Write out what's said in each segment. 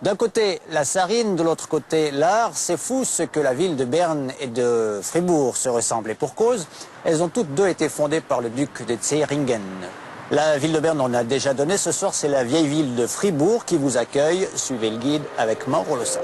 D'un côté, la Sarine, de l'autre côté, l'Ar. C'est fou ce que la ville de Berne et de Fribourg se ressemblent. Et pour cause, elles ont toutes deux été fondées par le duc de Zähringen. La ville de Berne, on a déjà donné. Ce soir, c'est la vieille ville de Fribourg qui vous accueille. Suivez le guide avec Mauro Lossa.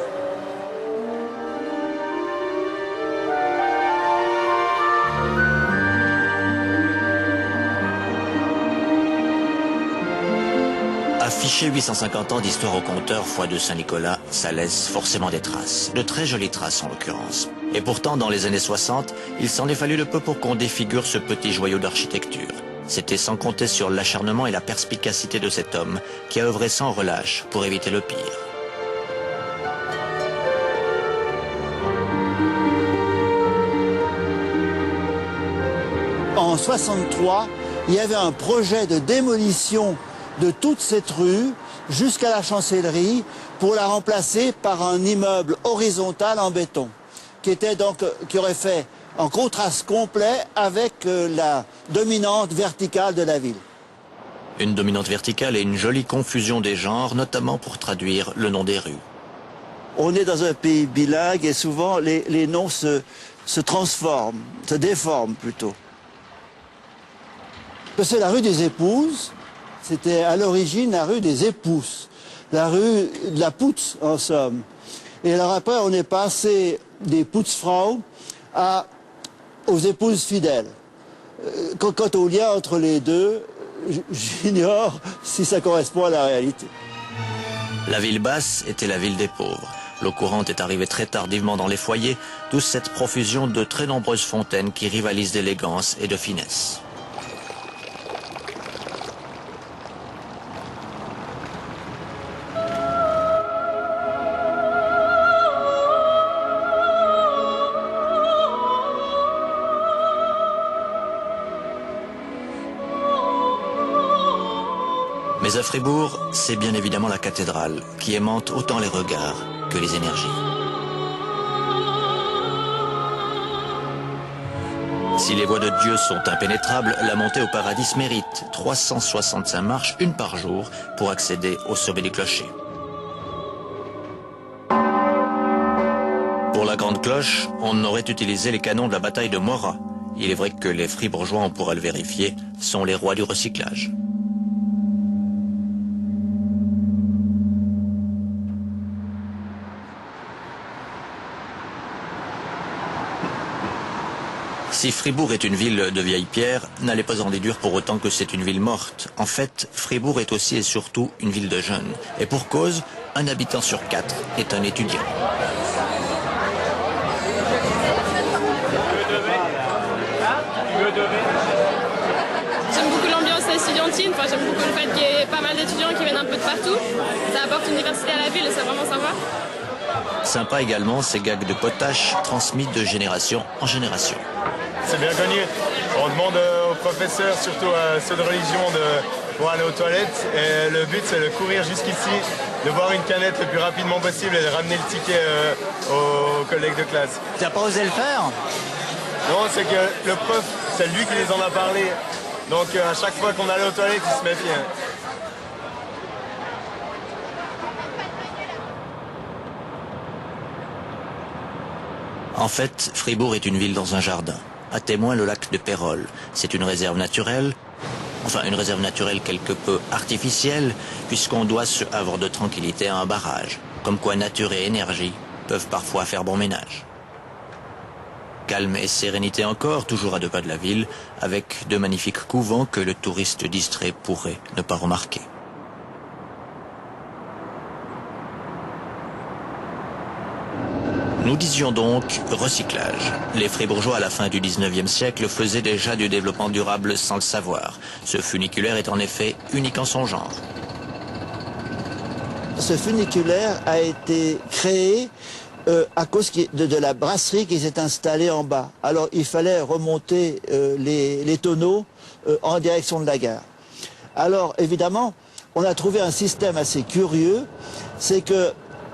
Afficher 850 ans d'histoire au compteur foi de Saint-Nicolas, ça laisse forcément des traces. De très jolies traces en l'occurrence. Et pourtant, dans les années 60, il s'en est fallu le peu pour qu'on défigure ce petit joyau d'architecture. C'était sans compter sur l'acharnement et la perspicacité de cet homme qui a œuvré sans relâche pour éviter le pire. En 63, il y avait un projet de démolition de toute cette rue jusqu'à la chancellerie pour la remplacer par un immeuble horizontal en béton qui aurait fait un contraste complet avec la dominante verticale de la ville. Une dominante verticale et une jolie confusion des genres, notamment pour traduire le nom des rues. On est dans un pays bilingue et souvent les noms se transforment, se déforment plutôt. C'est la rue des Épouses. C'était à l'origine la rue des Épouses, la rue de la Putz en somme. Et alors après on est passé des Putzfrau aux épouses fidèles. Quant au lien entre les deux, j'ignore si ça correspond à la réalité. La ville basse était la ville des pauvres. L'eau courante est arrivée très tardivement dans les foyers, d'où cette profusion de très nombreuses fontaines qui rivalisent d'élégance et de finesse. Mais à Fribourg, c'est bien évidemment la cathédrale qui aimante autant les regards que les énergies. Si les voies de Dieu sont impénétrables, la montée au paradis mérite 365 marches, une par jour, pour accéder au sommet du clocher. Pour la grande cloche, on aurait utilisé les canons de la bataille de Morat. Il est vrai que les Fribourgeois, on pourra le vérifier, sont les rois du recyclage. Si Fribourg est une ville de vieille pierre, n'allez pas en déduire pour autant que c'est une ville morte. En fait, Fribourg est aussi et surtout une ville de jeunes. Et pour cause, un habitant sur 4 est un étudiant. J'aime beaucoup l'ambiance estudiantine, j'aime beaucoup le fait qu'il y ait pas mal d'étudiants qui viennent un peu de partout. Ça apporte une diversité à la ville et c'est vraiment sympa. Sympa également ces gags de potache transmis de génération en génération. C'est bien connu. On demande aux professeurs, surtout à ceux de religion, pour aller aux toilettes. Et le but, c'est de courir jusqu'ici, de boire une canette le plus rapidement possible et de ramener le ticket aux collègues de classe. Tu n'as pas osé le faire? Non, c'est que le prof, c'est lui qui les en a parlé. Donc à chaque fois qu'on allait aux toilettes, il se méfiait. En fait, Fribourg est une ville dans un jardin. À témoin le lac de Pérol. C'est une réserve naturelle, enfin une réserve naturelle quelque peu artificielle, puisqu'on doit ce havre de tranquillité à un barrage. Comme quoi nature et énergie peuvent parfois faire bon ménage. Calme et sérénité encore, toujours à 2 pas de la ville, avec de magnifiques couvents que le touriste distrait pourrait ne pas remarquer. Nous disions donc recyclage. Les Fribourgeois à la fin du 19e siècle faisaient déjà du développement durable sans le savoir. Ce funiculaire est en effet unique en son genre. Ce funiculaire a été créé à cause de la brasserie qui s'est installée en bas. Alors il fallait remonter les tonneaux en direction de la gare. Alors évidemment, on a trouvé un système assez curieux, c'est que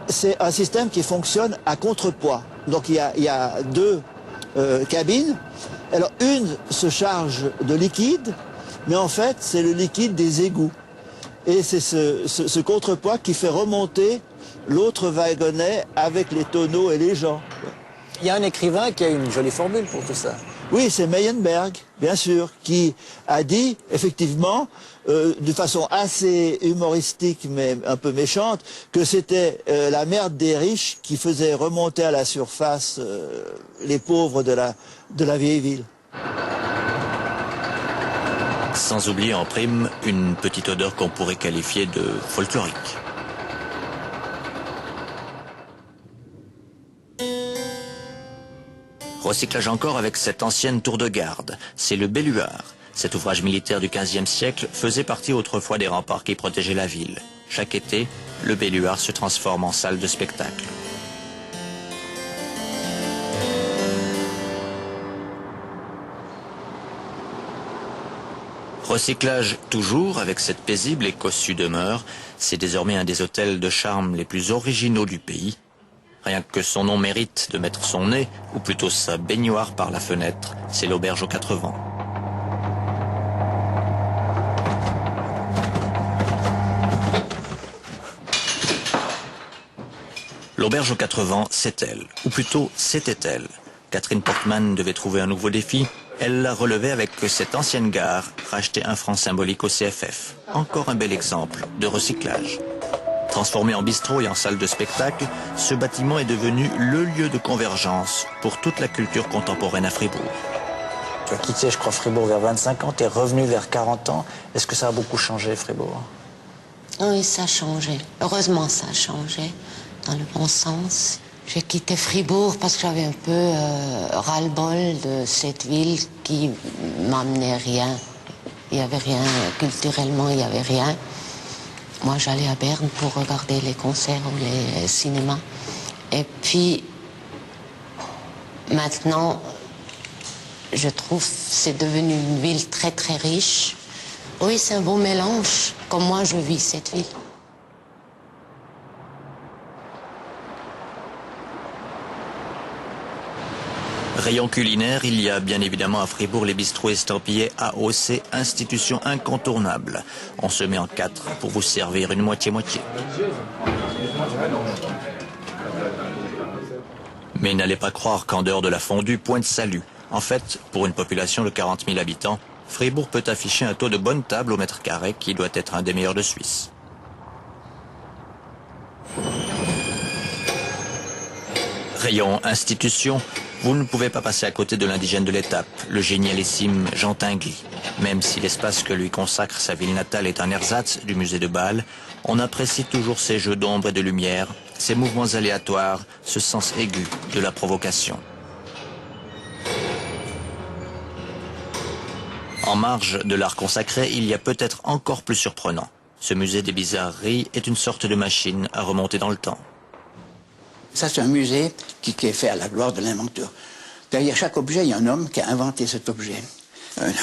c'est un système qui fonctionne à contrepoids. Donc il y a 2 cabines. Alors une se charge de liquide, mais en fait c'est le liquide des égouts. et c'est ce contrepoids qui fait remonter l'autre wagonnet avec les tonneaux et les gens. Il y a un écrivain qui a une jolie formule pour tout ça. Oui, c'est Meyerberg, bien sûr, qui a dit, effectivement, de façon assez humoristique mais un peu méchante, que c'était la merde des riches qui faisait remonter à la surface les pauvres de la vieille ville. Sans oublier en prime une petite odeur qu'on pourrait qualifier de folklorique. Recyclage encore avec cette ancienne tour de garde, c'est le Belluard. Cet ouvrage militaire du XVe siècle faisait partie autrefois des remparts qui protégeaient la ville. Chaque été, le Belluard se transforme en salle de spectacle. Recyclage toujours avec cette paisible et cossue demeure, c'est désormais un des hôtels de charme les plus originaux du pays. Rien que son nom mérite de mettre son nez, ou plutôt sa baignoire par la fenêtre, c'est l'Auberge aux 4 Vents. L'Auberge aux 4 Vents, c'est elle, ou plutôt c'était elle. Catherine Portman devait trouver un nouveau défi. Elle l'a relevé avec cette ancienne gare, rachetée 1 franc symbolique au CFF. Encore un bel exemple de recyclage. Transformé en bistrot et en salle de spectacle, ce bâtiment est devenu le lieu de convergence pour toute la culture contemporaine à Fribourg. Tu as quitté, je crois, Fribourg vers 25 ans, tu es revenu vers 40 ans. Est-ce que ça a beaucoup changé, Fribourg? Oui, ça a changé. Heureusement, ça a changé, dans le bon sens. J'ai quitté Fribourg parce que j'avais un peu ras-le-bol de cette ville qui m'amenait rien. Il n'y avait rien, culturellement, il n'y avait rien. Moi, j'allais à Berne pour regarder les concerts ou les cinémas. Et puis, maintenant, je trouve que c'est devenu une ville très, très riche. Oui, c'est un beau mélange, comme moi, je vis cette ville. Rayon culinaire, il y a bien évidemment à Fribourg les bistrots estampillés AOC, institution incontournable. On se met en 4 pour vous servir une moitié-moitié. Mais n'allez pas croire qu'en dehors de la fondue, point de salut. En fait, pour une population de 40 000 habitants, Fribourg peut afficher un taux de bonne table au mètre carré qui doit être un des meilleurs de Suisse. Rayon institution, vous ne pouvez pas passer à côté de l'indigène de l'étape, le génialissime Jean Tinguely. Même si l'espace que lui consacre sa ville natale est un ersatz du musée de Bâle, on apprécie toujours ses jeux d'ombre et de lumière, ses mouvements aléatoires, ce sens aigu de la provocation. En marge de l'art consacré, il y a peut-être encore plus surprenant. Ce musée des bizarreries est une sorte de machine à remonter dans le temps. Ça, c'est un musée qui est fait à la gloire de l'inventeur. Derrière chaque objet, il y a un homme qui a inventé cet objet.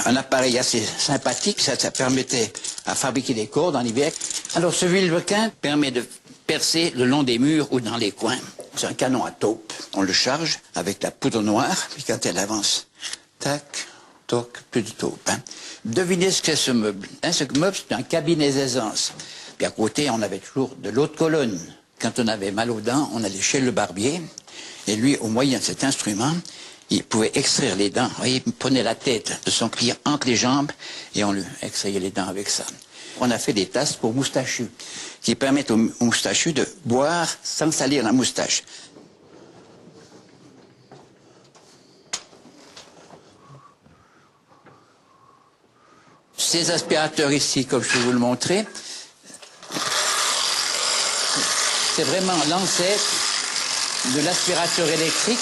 Un appareil assez sympathique, ça permettait à fabriquer des cordes en hiver. Alors, ce vilebrequin permet de percer le long des murs ou dans les coins. C'est un canon à taupe. On le charge avec la poudre noire, puis quand elle avance, tac, toc, plus de taupe. Devinez ce qu'est ce meuble. Ce meuble, c'est un cabinet d'aisance. Puis à côté, on avait toujours de l'autre colonne. Quand on avait mal aux dents, on allait chez le barbier, et lui, au moyen de cet instrument, il pouvait extraire les dents. Vous voyez, il prenait la tête de son client entre les jambes, et on lui extrayait les dents avec ça. On a fait des tasses pour moustachus, qui permettent aux moustachus de boire sans salir la moustache. Ces aspirateurs ici, comme je vais vous le montrer, c'est vraiment l'ancêtre de l'aspirateur électrique.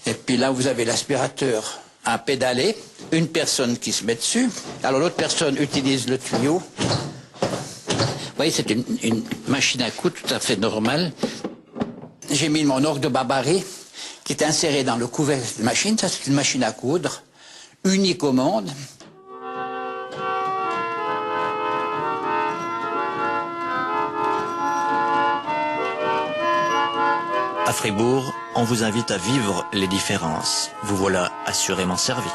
Et puis là, vous avez l'aspirateur à pédaler, une personne qui se met dessus. Alors l'autre personne utilise le tuyau. Vous voyez, c'est une machine à coudre tout à fait normale. J'ai mis mon orgue de Barbarie qui est inséré dans le couvercle de machine. Ça, c'est une machine à coudre, unique au monde. À Fribourg, on vous invite à vivre les différences. Vous voilà assurément servi.